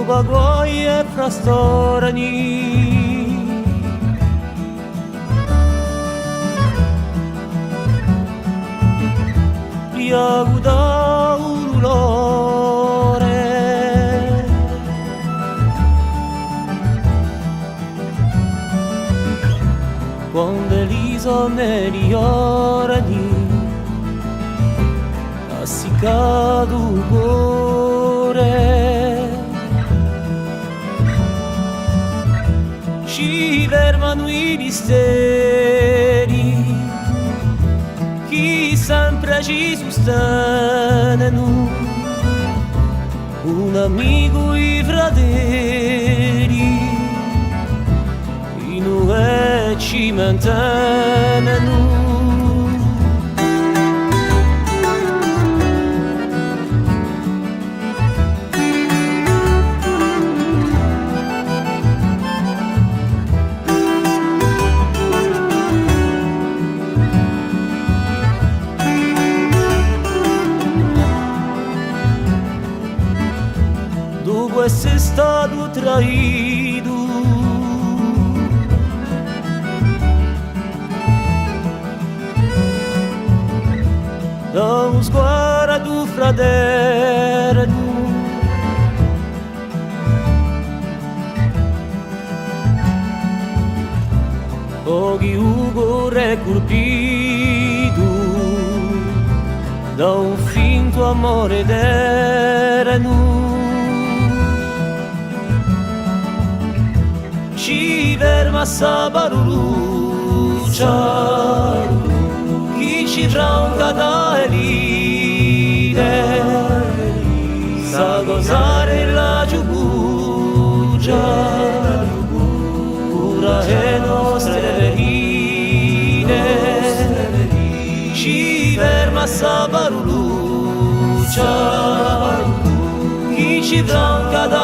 guai e frastorni Iaguda ululore Quando l'iso negli orani Assicado cuore Ci fermano i misteri Chi sempre ci sostengono Un amico e i fratelli I noi ci mantengono Essere stato traito da un sguardo fraterno pochi cuore colpito da un finto amore eterno Ci ferma sta Parulluccia Chi ci franca da elite Sa cosare la giubugia Cura le nostre ferite Ci ferma sta Parulluccia Chi ci franca da